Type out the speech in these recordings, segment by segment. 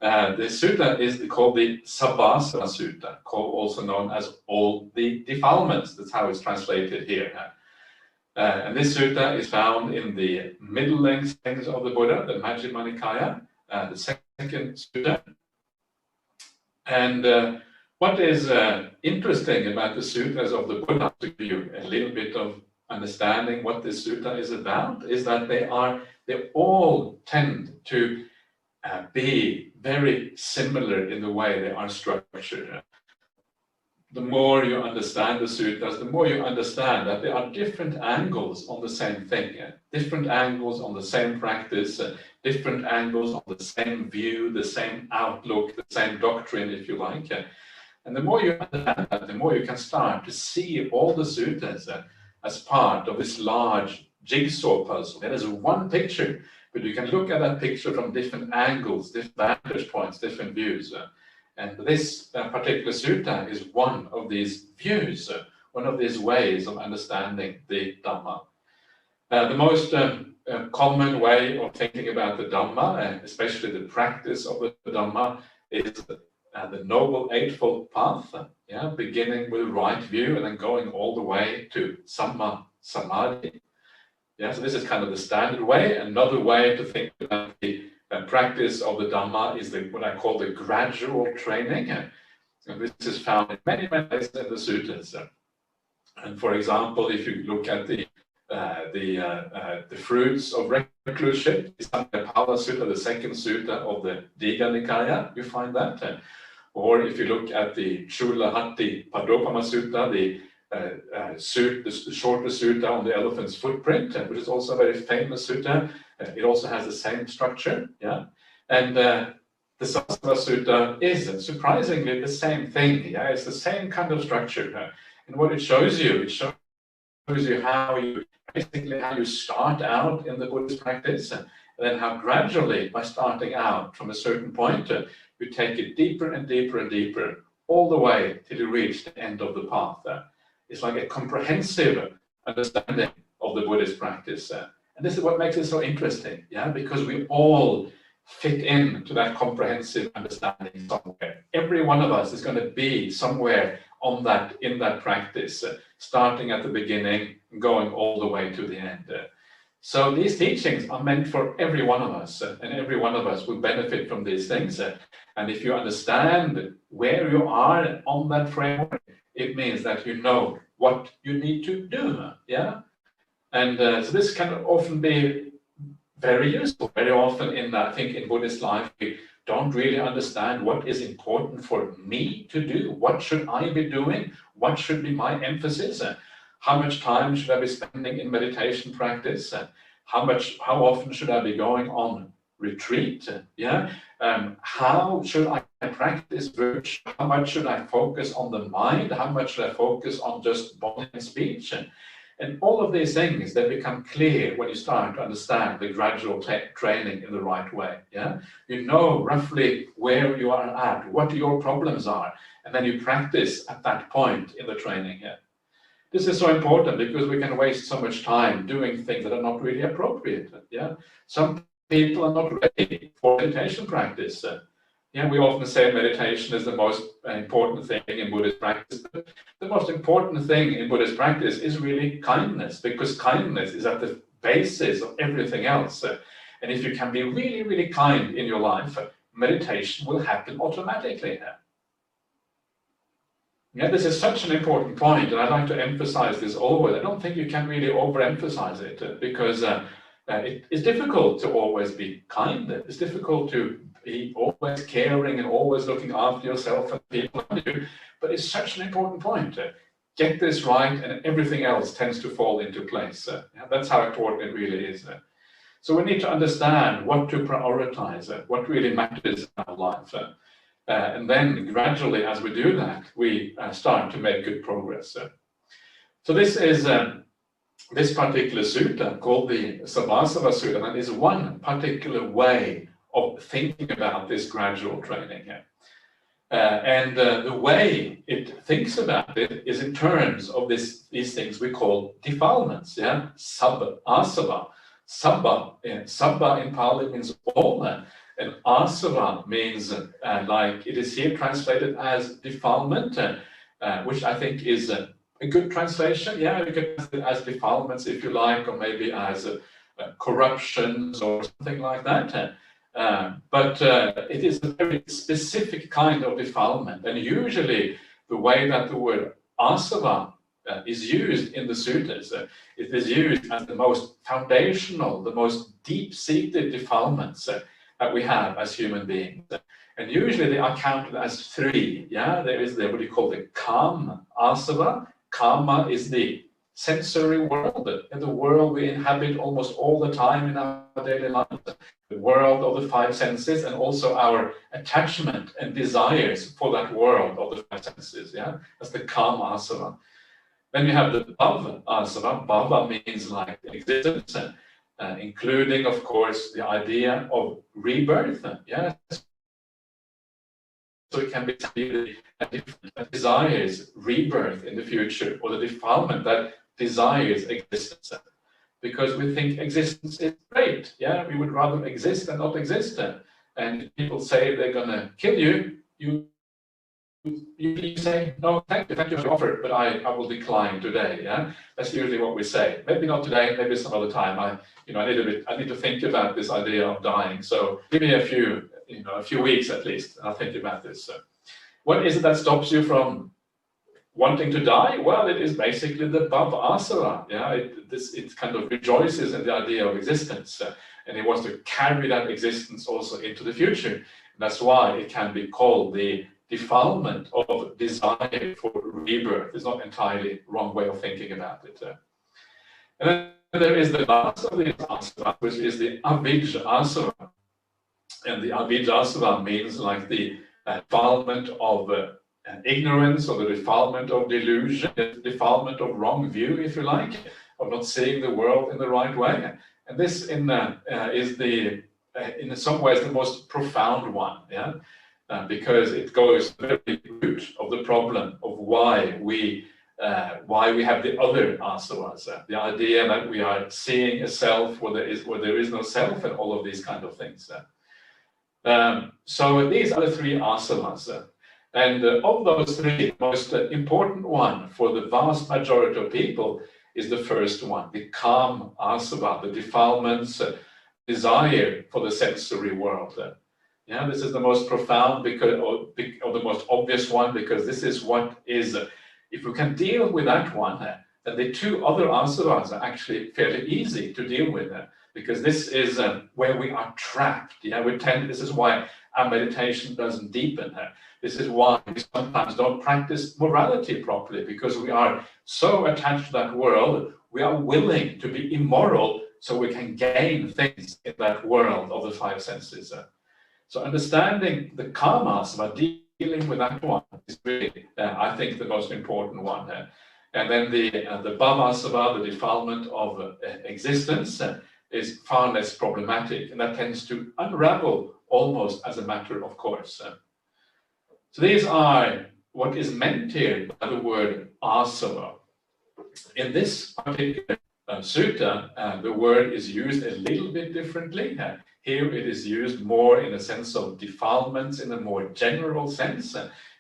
The sutta is called the Sabbasava Sutta, also known as all the defilements. That's how it's translated here. And this sutta is found in the middle length things of the Buddha, the Majjhima Nikaya, the second sutta. And what is interesting about the suttas of the Buddha, to give you a little bit of understanding what this sutta is about, is that they all tend to be very similar in the way they are structured. The more you understand the suttas, the more you understand that there are different angles on the same thing, different angles on the same practice, different angles on the same view, the same outlook, the same doctrine, if you like. And the more you understand that, the more you can start to see all the suttas as part of this large jigsaw puzzle. There is one picture, but you can look at that picture from different angles, different vantage points, different views. And this particular sutta is one of these views, one of these ways of understanding the Dhamma. The most common way of thinking about the Dhamma, especially the practice of the Dhamma, is the Noble Eightfold Path, beginning with right view and then going all the way to Samma Samadhi. So this is kind of the standard way. Another way to think about the practice of the Dhamma is what I call the gradual training. And this is found in many places in the suttas. And for example, if you look at the fruits of recluseship, the Samyapala Sutta, the second sutta of the Digha Nikaya, you find that. Or if you look at the Chulahati Padopama Sutta, the shorter sutta on the elephant's footprint, which is also a very famous sutta. It also has the same structure, and the Sabbasava Sutta is surprisingly the same thing. It's the same kind of structure, and what it shows you how you start out in the Buddhist practice, and then how gradually, by starting out from a certain point, you take it deeper and deeper and deeper, all the way till you reach the end of the path. It's like a comprehensive understanding of the Buddhist practice. And this is what makes it so interesting, because we all fit into that comprehensive understanding somewhere. Every one of us is going to be somewhere in that practice, starting at the beginning and going all the way to the end. So these teachings are meant for every one of us, and every one of us will benefit from these things. And if you understand where you are on that framework, it means that you know what you need to do. And so this can often be very useful. Very often I think in Buddhist life, we don't really understand what is important for me to do. What should I be doing? What should be my emphasis? How much time should I be spending in meditation practice? How often should I be going on retreat? How should I practice virtue? How much should I focus on the mind? How much should I focus on just body and speech? And all of these things, they become clear when you start to understand the gradual training in the right way. You know roughly where you are at, what your problems are, and then you practice at that point in the training. This is so important because we can waste so much time doing things that are not really appropriate. Some people are not ready for meditation practice. We often say meditation is the most important thing in Buddhist practice. But the most important thing in Buddhist practice is really kindness, because kindness is at the basis of everything else. And if you can be really, really kind in your life, meditation will happen automatically. This is such an important point, and I'd like to emphasize this always. I don't think you can really overemphasize it, because it is difficult to always be kind. It's difficult to be always caring and always looking after yourself and people around you. But it's such an important point. Get this right, and everything else tends to fall into place. That's how important it really is. So we need to understand what to prioritize, what really matters in our life. And then gradually, as we do that, we start to make good progress. So this is this particular sutta called the Sabbasava Sutta, and is one particular way of thinking about this gradual training. And the way it thinks about it is in terms of these things we call defilements. Sabbasava. Sabba in Pali means all, And asava means, like it is here translated as defilement, which I think is a good translation. Yeah, you can translate it as defilements if you like, or maybe as corruptions or something like that. But it is a very specific kind of defilement, and usually the way that the word asava is used in the suttas, it is used as the most foundational, the most deep-seated defilements that we have as human beings. And usually they are counted as three. Yeah, there is what you call the kama asava. Kama is the sensory world, and the world we inhabit almost all the time in our daily life. The world of the five senses, and also our attachment and desires for that world of the five senses. Yeah, that's the kama asava. Then you have the bhava asava. Bhava means like existence, including, of course, the idea of rebirth. Yeah, so it can be different desires rebirth in the future, or the defilement that desires existence. Because we think existence is great. Yeah, we would rather exist than not exist. And people say they're going to kill you. You say, no, thank you for the offer, but I will decline today. Yeah, that's usually what we say. Maybe not today, maybe some other time. I need to think about this idea of dying. So give me a few weeks at least, and I'll think about this. What is it that stops you from wanting to die? Well, it is basically the bhava asava. Yeah, it kind of rejoices in the idea of existence, and it wants to carry that existence also into the future. And that's why it can be called the defilement of desire for rebirth. It's not entirely wrong way of thinking about it. And then there is the last of these asava, which is the avijja asava. And the avijja asava means like the defilement of ignorance, or the defilement of delusion, the defilement of wrong view, if you like, of not seeing the world in the right way. And this is in some ways the most profound one. Yeah. Because it goes to the very root of the problem of why we have the other asavas, the idea that we are seeing a self where there is no self, and all of these kind of things. So these are the three asavas, and of those three, the most important one for the vast majority of people is the first one, the kama asava, the defilements, desire for the sensory world. Yeah, this is the most profound or the most obvious one, because this is what is, if we can deal with that one, then the two other asavas are actually fairly easy to deal with, because this is where we are trapped. Yeah, this is why our meditation doesn't deepen. This is why we sometimes don't practice morality properly, because we are so attached to that world, we are willing to be immoral so we can gain things in that world of the five senses. So understanding the karmas, but dealing with that one is really, I think, the most important one. And then the bhavasava, the defilement of existence, is far less problematic, and that tends to unravel almost as a matter of course. So these are what is meant here by the word asava. In this particular sutta, the word is used a little bit differently. Here it is used more in a sense of defilements in a more general sense.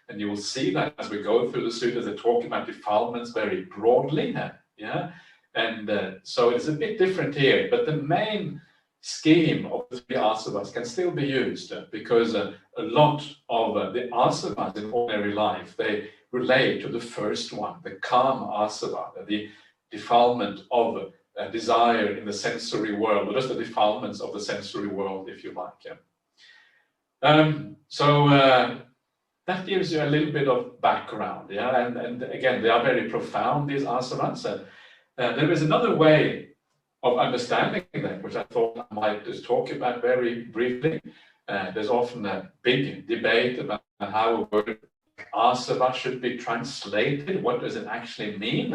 And you will see that as we go through the suttas, they talk about defilements very broadly. Yeah, and so it's a bit different here. But the main scheme of the three asavas can still be used, because a lot of the asavas in ordinary life, they relate to the first one, the kama asava, the defilement of desire in the sensory world, or just the defilements of the sensory world, if you like. So that gives you a little bit of background, yeah, and again, they are very profound, these asavas. There is another way of understanding them, which I thought I might just talk about very briefly. There's often a big debate about how a word asava should be translated. What does it actually mean?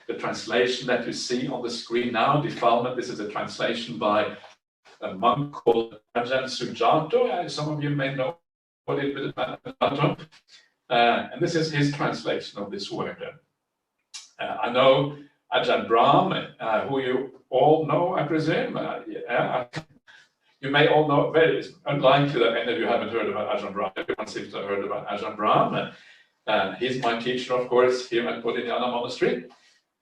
The translation that you see on the screen now, defilement, this is a translation by a monk called Ajahn Sujato. Some of you may know a little bit about Sujato. And this is his translation of this word. I know Ajahn Brahm, who you all know, I presume. You may all know, very unlikely that any of you haven't heard about Ajahn Brahm. Everyone seems to have heard about Ajahn Brahm. He's my teacher, of course, here at Bodhinyana Monastery.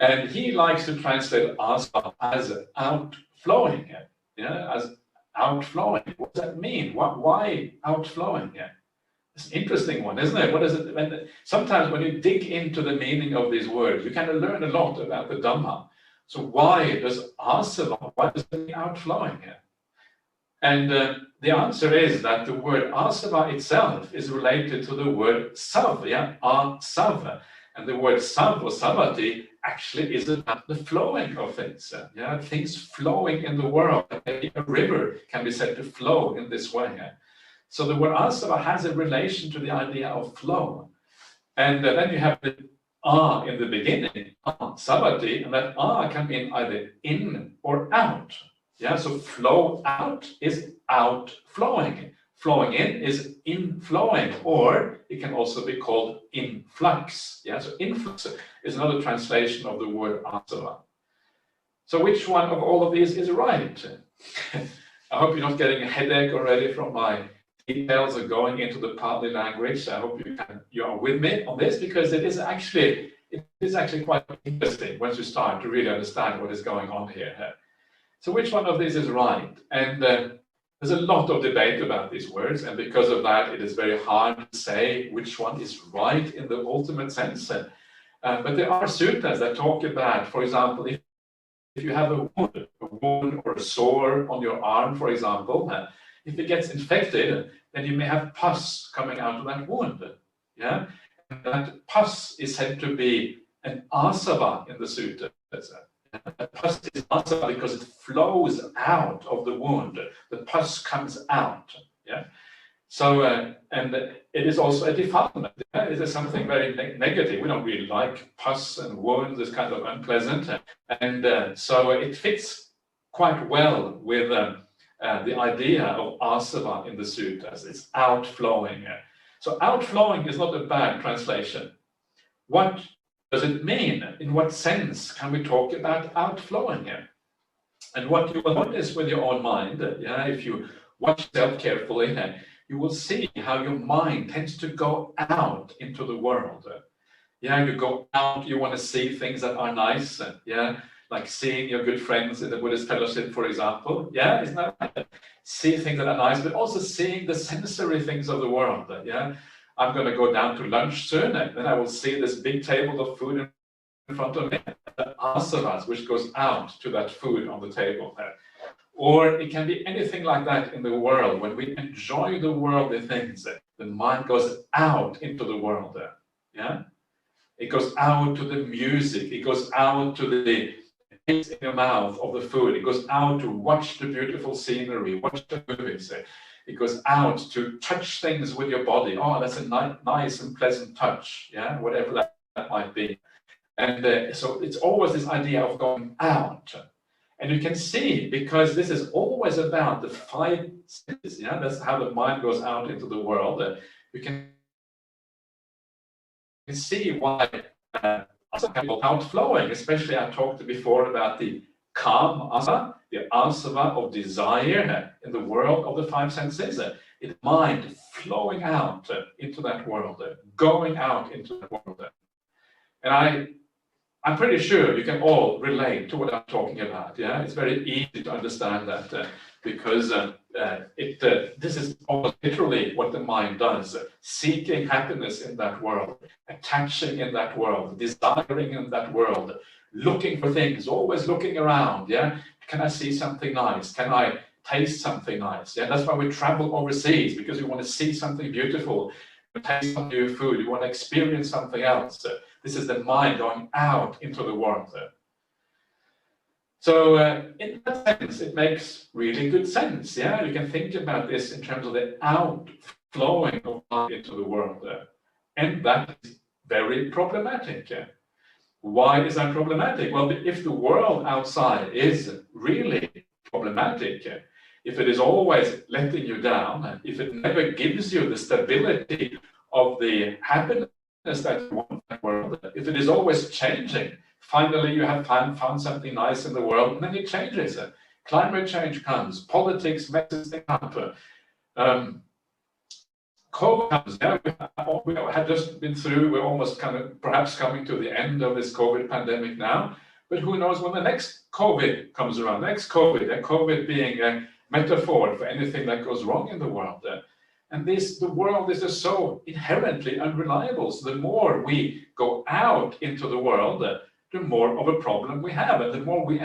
And he likes to translate asava as outflowing, as outflowing. What does that mean? Why outflowing? It's an interesting one, isn't it? What is it? Sometimes when you dig into the meaning of these words, you kind of learn a lot about the Dhamma. So why does asava, why does it mean outflowing here? And the answer is that the word asava itself is related to the word sav, sav. And the word sav or savati actually is about the flowing of things. Things flowing in the world. A river can be said to flow in this way. So the word asava has a relation to the idea of flow. And then you have the a in the beginning, savati, and that a can mean either in or out. So flow out is outflowing. Flowing in is inflowing, or it can also be called influx. So influx is another translation of the word asava. So which one of all of these is right? I hope you're not getting a headache already from my details of going into the Pali language. I hope you are with me on this, because it is actually quite interesting once you start to really understand what is going on here. So which one of these is right? And there's a lot of debate about these words, and because of that, it is very hard to say which one is right in the ultimate sense. But there are suttas that talk about, for example, if you have a wound or a sore on your arm, for example, if it gets infected, then you may have pus coming out of that wound. And that pus is said to be an asava in the sutta. The pus is asava because it flows out of the wound. The pus comes out. So, and it is also a defilement. It is something very negative. We don't really like pus and wounds. It's kind of unpleasant. And so it fits quite well with the idea of asava in the suttas. It's outflowing. So outflowing is not a bad translation. What does it mean? In what sense can we talk about outflowing here? And what you will notice with your own mind, if you watch yourself carefully, you will see how your mind tends to go out into the world. You go out, you want to see things that are nice, like seeing your good friends in the Buddhist fellowship, for example. Isn't that right? See things that are nice, but also seeing the sensory things of the world. I'm going to go down to lunch soon, and then I will see this big table of food in front of me, asavas, which goes out to that food on the table. Or it can be anything like that in the world. When we enjoy the worldly things, the mind goes out into the world. It goes out to the music. It goes out to the taste in your mouth of the food. It goes out to watch the beautiful scenery, watch the movies. It goes out to touch things with your body. Oh, that's a nice and pleasant touch. Whatever that might be. And so it's always this idea of going out. And you can see, because this is always about the five senses, that's how the mind goes out into the world. You can see why outflowing, especially I talked before about the calm asava, the asava of desire in the world of the five senses. It's mind flowing out into that world, going out into that world. And I'm pretty sure you can all relate to what I'm talking about. It's very easy to understand that because this is almost literally what the mind does: seeking happiness in that world, attaching in that world, desiring in that world, looking for things, always looking around. Can I see something nice? Can I taste something nice? That's why we travel overseas, because we want to see something beautiful, taste some new food, we want to experience something else. This is the mind going out into the world. So in that sense, it makes really good sense. You can think about this in terms of the outflowing of mind into the world. And that is very problematic. Why is that problematic? Well, if the world outside is really problematic, if it is always letting you down, if it never gives you the stability of the happiness that you want in the world, if it is always changing, finally you have found something nice in the world, and then it changes. climate change comes, politics messes things up, COVID comes. Yeah, we have just been through, we're almost kind of perhaps coming to the end of this COVID pandemic now, but who knows when the next COVID comes around, next COVID, and COVID being a metaphor for anything that goes wrong in the world. And the world is just so inherently unreliable. So the more we go out into the world, the more of a problem we have, and the more we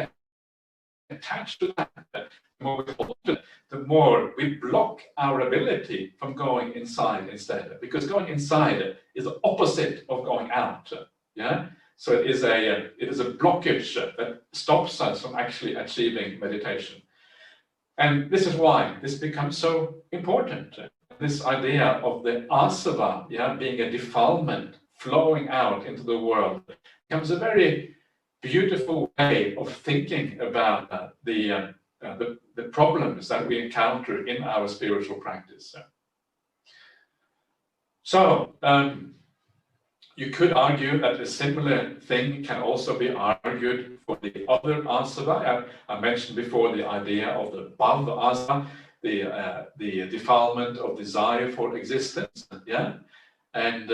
attach to that, the more we hold to it, the more we block our ability from going inside instead. Because going inside is the opposite of going out. Yeah. So it is a blockage that stops us from actually achieving meditation. And this is why this becomes so important. This idea of the asava, yeah, being a defilement flowing out into the world, becomes a very beautiful way of thinking about the problems that we encounter in our spiritual practice. So you could argue that a similar thing can also be argued for the other asava. I mentioned before the idea of the bhava asava, the defilement of desire for existence. Yeah, and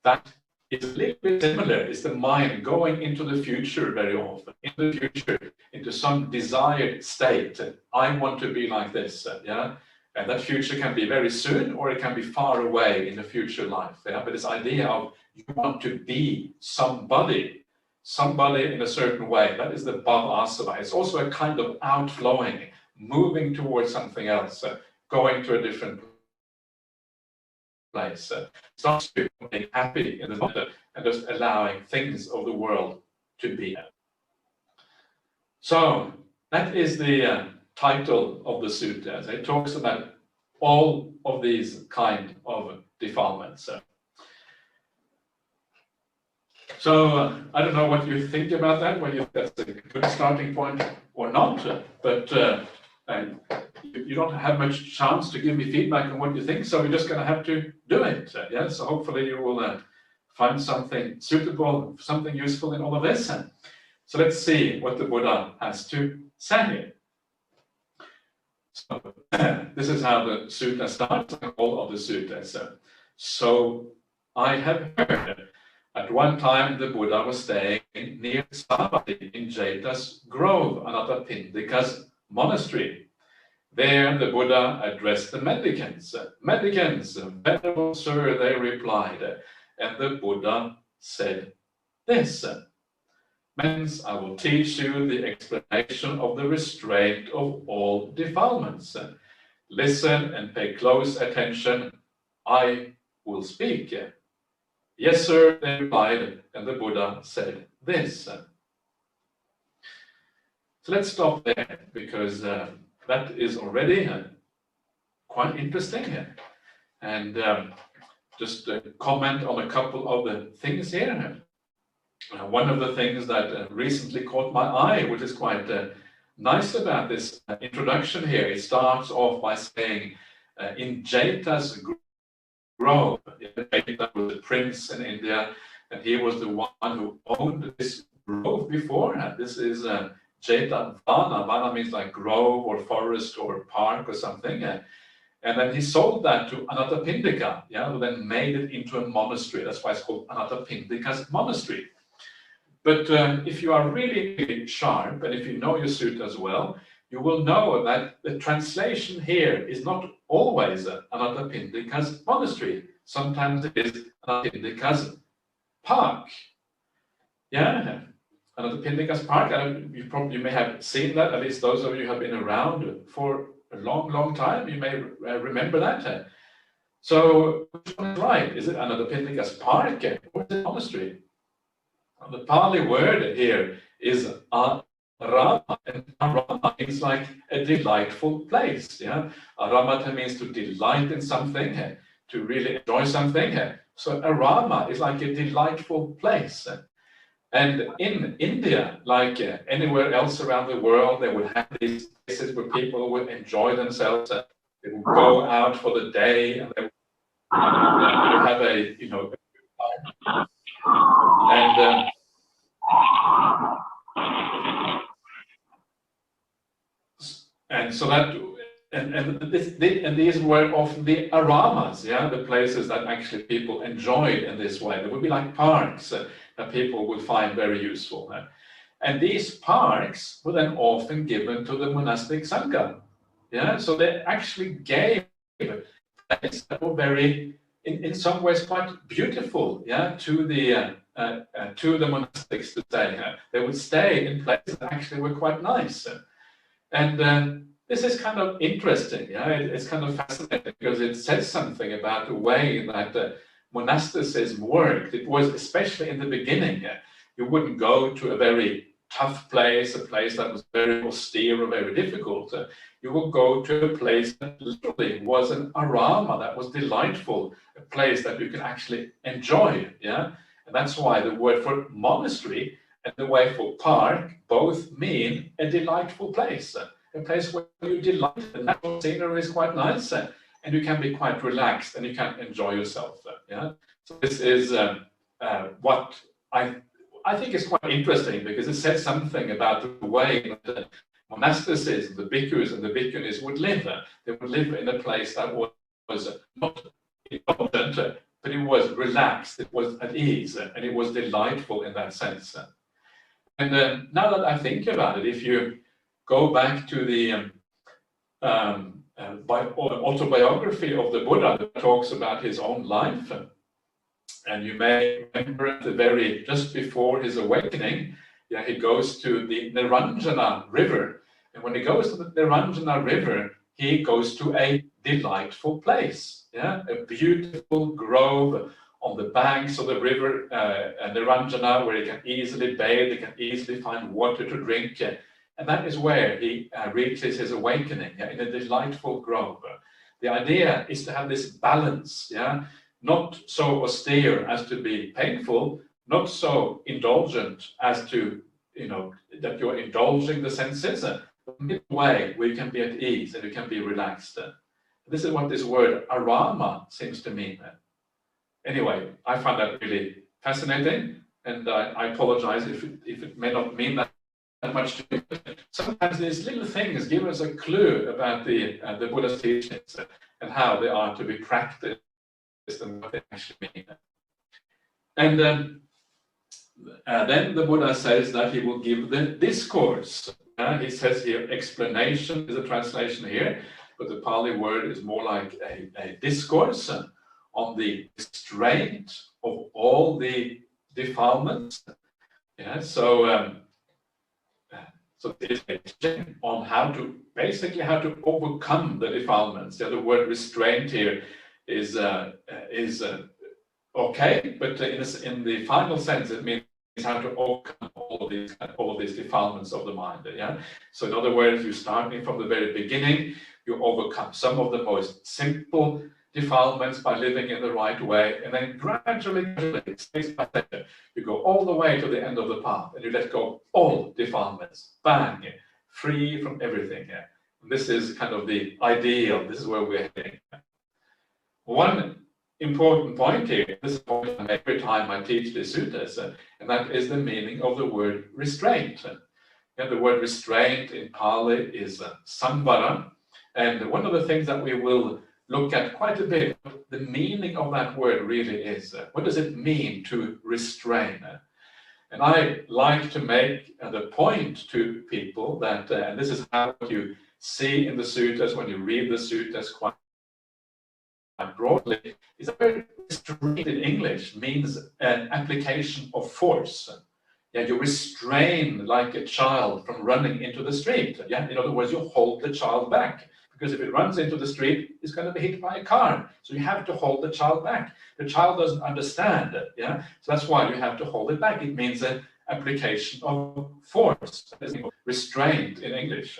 that is a little bit similar. It's the mind going into the future very often, in the future, into some desired state. I want to be like this. Yeah. And that future can be very soon, or it can be far away in the future life. Yeah? But this idea of you want to be somebody in a certain way, that is the bhava asava. It's also a kind of outflowing, moving towards something else, going to a different place. Starts to being happy in the moment and just allowing things of the world to be. So that is the title of the sutta. It talks about all of these kind of defilements. So I don't know what you think about that, whether that's a good starting point or not, but you don't have much chance to give me feedback on what you think, so we're just going to have to do it. Yeah? So hopefully you will find something suitable, something useful in all of this. So let's see what the Buddha has to say. So, this is how the sutta starts, all of the suttas. So I have heard, at one time the Buddha was staying near Sabbasava in Jeta's grove, Anathapindika's monastery. There the Buddha addressed the mendicants. Mendicants, venerable sir, they replied, and the Buddha said this. Hence, I will teach you the explanation of the restraint of all defilements. Listen and pay close attention. I will speak. Yes, sir, they replied, and the Buddha said this. So let's stop there, because that is already quite interesting. And just comment on a couple of the things here. One of the things that recently caught my eye, which is quite nice about this introduction here, it starts off by saying, in Jeta's grove. Jeta was a prince in India, and he was the one who owned this grove before. This is Jeta Vana. Vana means like grove or forest or park or something. And then he sold that to Anathapindika, yeah, who then made it into a monastery. That's why it's called Anathapindika's monastery. But if you are really sharp, and if you know your sutta as well, you will know that the translation here is not always Anathapindika's monastery. Sometimes it is Anathapindika's park. Yeah, Anathapindika's park. You may have seen that, at least those of you who have been around for a long, long time, you may remember that. So which one is right? Is it Anathapindika's park or is it monastery? The Pali word here is arama, and arama means like a delightful place. Yeah, aramata means to delight in something, to really enjoy something. So arama is like a delightful place. And in India, like anywhere else around the world, they would have these places where people would enjoy themselves. They would go out for the day, and they would have a, you know, and and so that and these were often the aramas, yeah, the places that actually people enjoyed in this way. They would be like parks that people would find very useful. And these parks were then often given to the monastic sangha. Yeah, so they actually gave places that were very, in some ways, quite beautiful. Yeah, to the monastics to stay. They would stay in places that actually were quite nice, and this is kind of interesting. Yeah, it's kind of fascinating because it says something about the way that monasticism worked. It was, especially in the beginning, you wouldn't go to a very tough place, a place that was very austere or very difficult. You would go to a place that literally was an arama, that was delightful, a place that you can actually enjoy. Yeah, and that's why the word for monastery and the word for park both mean a delightful place, a place where you delight. The natural scenery is quite nice, and you can be quite relaxed and you can enjoy yourself. Yeah, so this is what I think is quite interesting, because it says something about the way that monasticism, the bhikkhus and the bhikkhunis would live. They would live in a place that was not indulgent, but it was relaxed, it was at ease, and it was delightful in that sense. And now that I think about it, if you go back to the autobiography of the Buddha that talks about his own life, and you may remember at the just before his awakening, yeah, he goes to the Niranjana river. And when he goes to the Niranjana river, he goes to a delightful place, yeah, a beautiful grove on the banks of the river Niranjana, where he can easily bathe, he can easily find water to drink. And that is where he reaches his awakening, yeah, in a delightful grove. The idea is to have this balance, yeah, not so austere as to be painful, not so indulgent as to, that you're indulging the senses, but midway where you can be at ease and you can be relaxed. This is what this word arama seems to mean. Anyway, I find that really fascinating, and I apologize if it may not mean that much to you. Sometimes these little things give us a clue about the Buddha's teachings and how they are to be practiced and what they actually mean. And then the Buddha says that he will give the discourse. He says here, explanation is a translation here, but the Pali word is more like a discourse on the restraint of all the defilements. Yeah, so it's on how to overcome the defilements. Yeah, the word restraint here is okay, but in the final sense, it means how to overcome all of these defilements of the mind. Yeah. So in other words, you starting from the very beginning, you overcome some of the most simple defilements by living in the right way, and then gradually, stage by stage, you go all the way to the end of the path, and you let go of all defilements. Bang, free from everything. Yeah. And this is kind of the ideal. This is where we're heading. One important point here, this is a point I make every time I teach the suttas, and that is the meaning of the word restraint. And the word restraint in Pali is samvara, and one of the things that we will look at quite a bit, the meaning of that word really is. What does it mean to restrain? And I like to make the point to people that, and this is how you see in the suttas when you read the suttas quite broadly, is that very restraint in English means an application of force. Yeah, you restrain like a child from running into the street. Yeah, in other words, you hold the child back, because if it runs into the street, it's going to be hit by a car. So you have to hold the child back. The child doesn't understand it. Yeah, so that's why you have to hold it back. It means an application of force, restraint in English.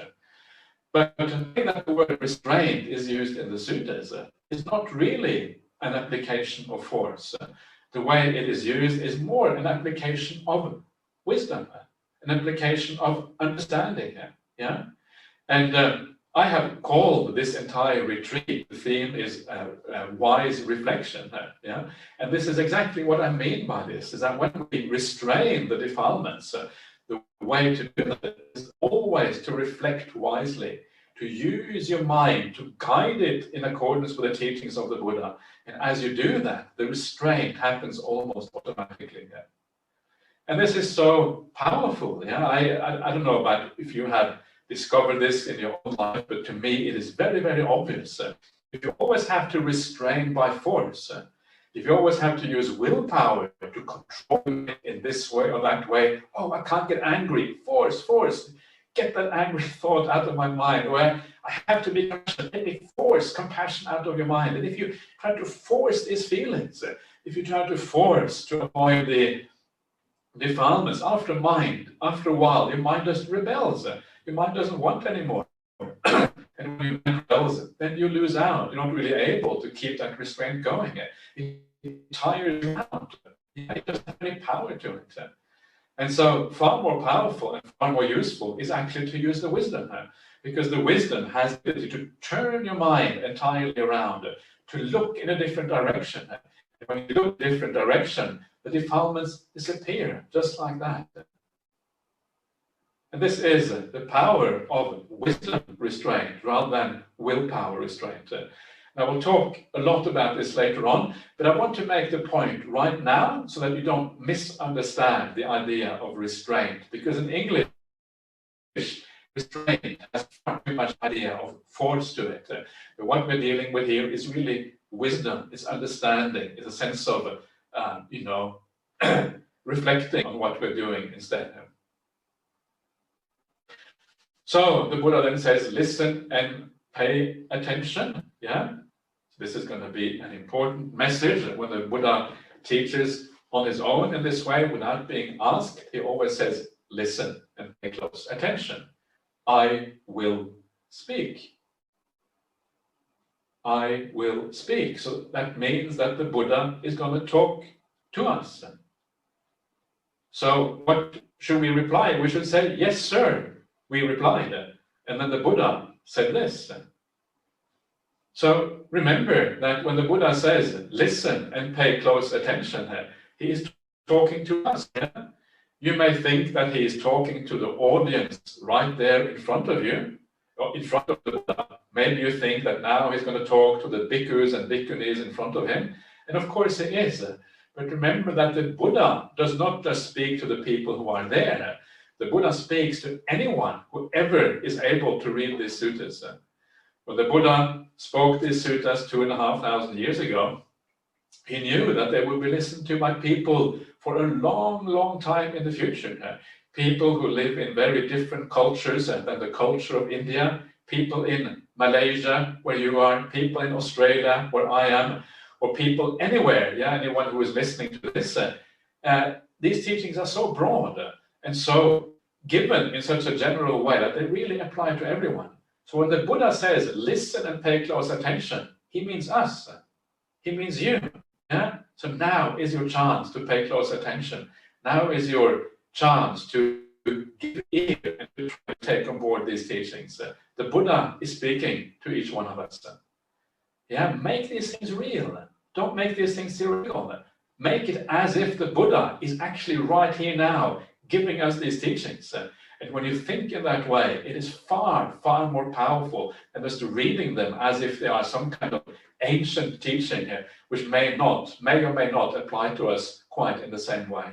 But to say that the word restraint is used in the suttas is not really an application of force. The way it is used is more an application of wisdom, an application of understanding. Yeah, and I have called this entire retreat, the theme is wise reflection. Yeah, and this is exactly what I mean by this, is that when we restrain the defilements, the way to do that is always to reflect wisely, to use your mind, to guide it in accordance with the teachings of the Buddha. And as you do that, the restraint happens almost automatically. Yeah? And this is so powerful. Yeah? I don't know about if you have discovered this in your own life, but to me it is very, very obvious. If you always have to restrain by force, if you always have to use willpower to control it in this way or that way, oh, I can't get angry, force, get that angry thought out of my mind, or I have to be compassionate, let me force compassion out of your mind. And if you try to force these feelings, if you try to force to avoid the defilements, after a while, your mind just rebels. Your mind doesn't want anymore. And when you rebels, then you lose out. You're not really able to keep that restraint going. It tires you out. It doesn't have any power to it. And so far more powerful and far more useful is actually to use the wisdom, because the wisdom has the ability to turn your mind entirely around, to look in a different direction. And when you look in a different direction, the defilements disappear, just like that. And this is the power of wisdom restraint rather than willpower restraint. Now, we'll talk a lot about this later on, but I want to make the point right now so that you don't misunderstand the idea of restraint, because in English, restraint has far too much idea of force to it. But what we're dealing with here is really wisdom, it's understanding, it's a sense of, reflecting on what we're doing instead. So the Buddha then says, listen and pay attention. Yeah. This is going to be an important message. When the Buddha teaches on his own in this way without being asked, he always says, listen and pay close attention. I will speak. I will speak. So that means that the Buddha is going to talk to us. So what should we reply? We should say, yes, sir, we replied. And then the Buddha said this. So remember that when the Buddha says, listen and pay close attention, he is talking to us. Yeah? You may think that he is talking to the audience right there in front of you, or in front of the Buddha. Maybe you think that now he's going to talk to the bhikkhus and bhikkhunis in front of him. And of course he is. But remember that the Buddha does not just speak to the people who are there. The Buddha speaks to anyone, whoever is able to read these suttas. When the Buddha spoke these suttas 2,500 years ago, he knew that they would be listened to by people for a long, long time in the future. People who live in very different cultures than the culture of India, people in Malaysia, where you are, people in Australia, where I am, or people anywhere, anyone who is listening to this. These teachings are so broad and so given in such a general way that they really apply to everyone. So when the Buddha says, listen and pay close attention, he means us. He means you. Yeah? So now is your chance to pay close attention. Now is your chance to give ear and to try to take on board these teachings. The Buddha is speaking to each one of us. Make these things real. Don't make these things surreal. Make it as if the Buddha is actually right here now, giving us these teachings. And when you think in that way, it is far, far more powerful than just reading them as if they are some kind of ancient teaching, which may or may not apply to us quite in the same way.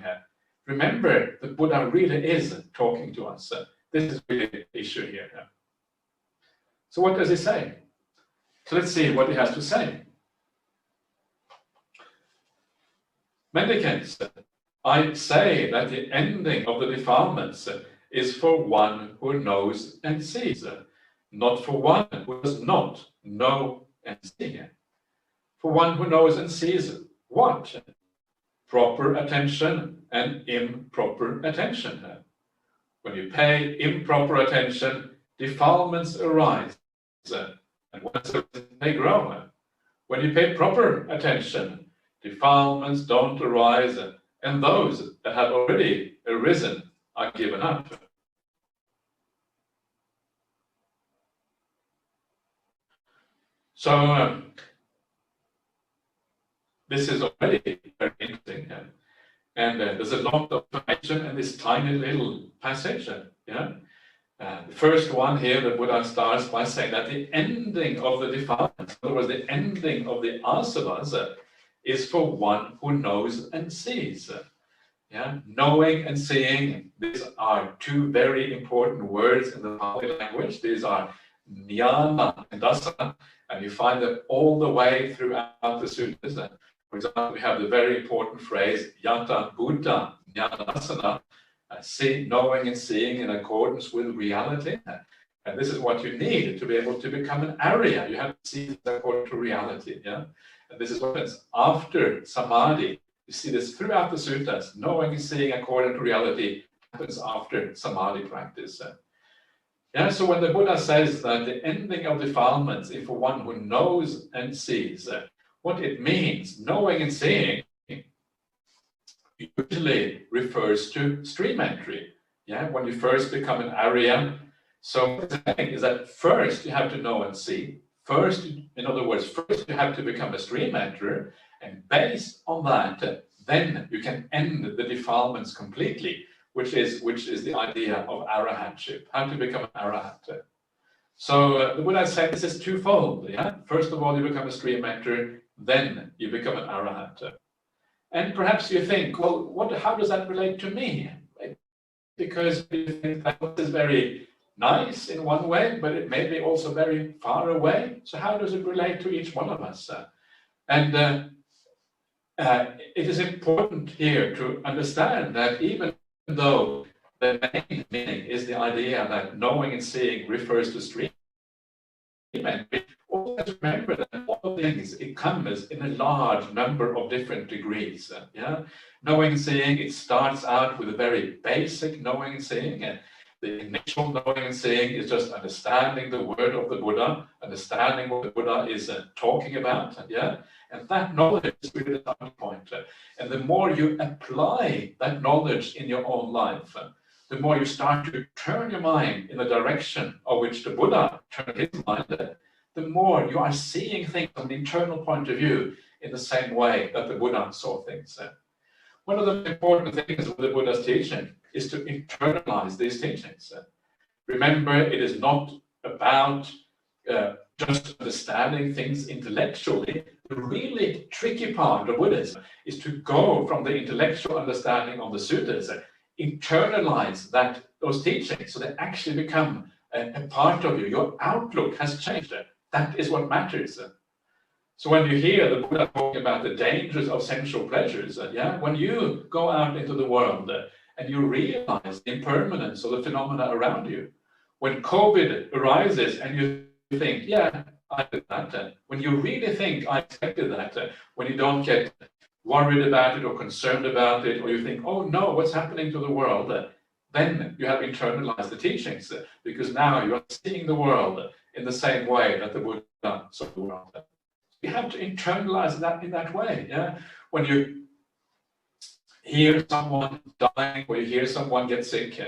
Remember, the Buddha really is talking to us. This is really the issue here. So what does he say? So let's see what he has to say. Mendicants, I say that the ending of the defilements is for one who knows and sees, not for one who does not know and see. For one who knows and sees what? Proper attention and improper attention. When you pay improper attention, defilements arise, and once they grow. When you pay proper attention, defilements don't arise, and those that have already arisen are given up. So this is already very interesting, and there's a lot of information in this tiny little passage. The first one here, the Buddha starts by saying that the ending of the defilements, in other words, the ending of the asavas, is for one who knows and sees. Yeah, knowing and seeing, these are two very important words in the Pali language. These are jnana and dasana, and you find them all the way throughout the sutras. For example, we have the very important phrase yata buddha jnana dasana, knowing and seeing in accordance with reality. And this is what you need to be able to become an Arya. You have to see according to reality. Yeah, and this is what happens after samadhi. You see this throughout the suttas. Knowing and seeing according to reality happens after samadhi practice. Yeah, so when the Buddha says that the ending of defilements is for one who knows and sees, what it means, knowing and seeing, usually refers to stream entry. Yeah, when you first become an Arya. So the thing is that first you have to know and see. First, in other words, first you have to become a stream enterer, and based on that, then you can end the defilements completely, which is the idea of arahantship, how to become an arahant. So the Buddha said this is twofold. Yeah, first of all you become a stream enterer, then you become an arahant. And perhaps you think, well, how does that relate to me? Because you think that is very nice in one way, but it may be also very far away. So how does it relate to each one of us? And it is important here to understand that even though the main meaning is the idea that knowing and seeing refers to stream entry, always remember that all things, it comes in a large number of different degrees. Yeah, knowing and seeing, it starts out with a very basic knowing and seeing, and the initial knowing and seeing is just understanding the word of the Buddha, understanding what the Buddha is talking about. Yeah, and that knowledge is really the starting point. And the more you apply that knowledge in your own life, the more you start to turn your mind in the direction of which the Buddha turned his mind, the more you are seeing things from the internal point of view in the same way that the Buddha saw things. One of the important things with the Buddha's teaching is to internalize these teachings. Remember, it is not about just understanding things intellectually. The really tricky part of Buddhism is to go from the intellectual understanding of the sutras, internalize those teachings so they actually become a part of you. Your outlook has changed. That is what matters. So when you hear the Buddha talking about the dangers of sensual pleasures, when you go out into the world and you realize the impermanence of the phenomena around you, when COVID arises and you think, yeah, I did that, when you really think, I expected that, when you don't get worried about it or concerned about it, or you think, oh no, what's happening to the world, then you have internalized the teachings, because now you are seeing the world in the same way that the Buddha saw the world. You have to internalize that in that way. Yeah, when you hear someone dying, or you hear someone get sick,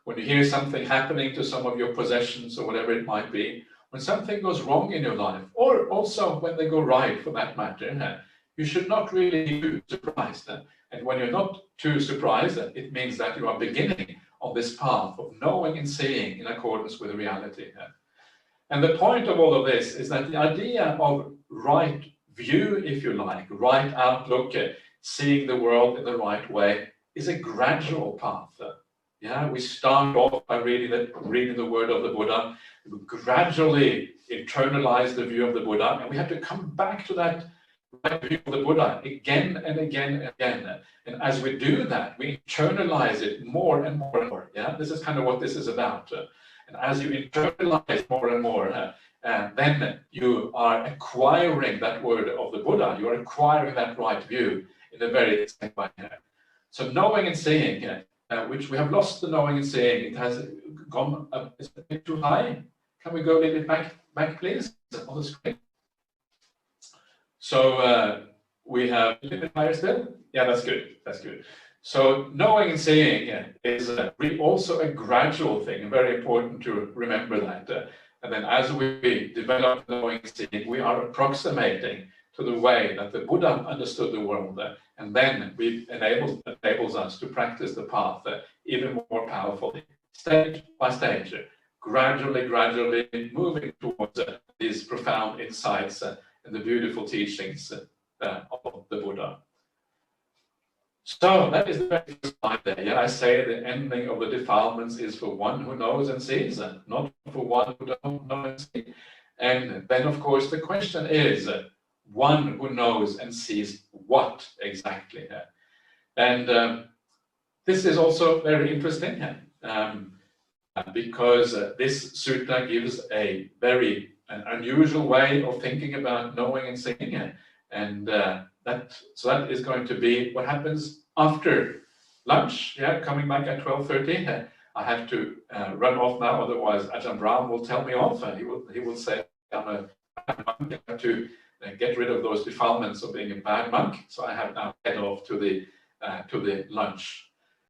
when you hear something happening to some of your possessions or whatever it might be, when something goes wrong in your life, or also when they go right for that matter, you should not really be too surprised. And when you're not too surprised, it means that you are beginning on this path of knowing and seeing in accordance with reality. And the point of all of this is that the idea of right view, if you like, right outlook, seeing the world in the right way, is a gradual path. Yeah, we start off by reading the word of the Buddha, we gradually internalize the view of the Buddha, and we have to come back to that right view of the Buddha again and again and again. And as we do that, we internalize it more and more and more. Yeah, this is kind of what this is about. And as you internalize more and more, then you are acquiring that word of the Buddha. You are acquiring that right view in a very same way. So knowing and seeing, which we have lost the knowing and seeing, it has gone up, it's a bit too high. Can we go a little bit back please, on the screen? So we have a little bit higher still. Yeah, that's good. That's good. So knowing and seeing is also a gradual thing, very important to remember that. And then as we develop knowing and seeing, we are approximating to the way that the Buddha understood the world, and then it enables us to practice the path even more powerfully, stage by stage, gradually moving towards these profound insights and the beautiful teachings of the Buddha. So that is the very first slide there. Yeah, I say the ending of the defilements is for one who knows and sees, not for one who don't know and see. And then, of course, the question is, one who knows and sees what exactly? And this is also very interesting because this sutta gives a very unusual way of thinking about knowing and seeing. And that is going to be what happens after lunch. Yeah, coming back at 12:30. I have to run off now, otherwise Ajahn Brahm will tell me off, and he will say I'm a bad monk. I have to get rid of those defilements of being a bad monk. So I have now head off to the lunch.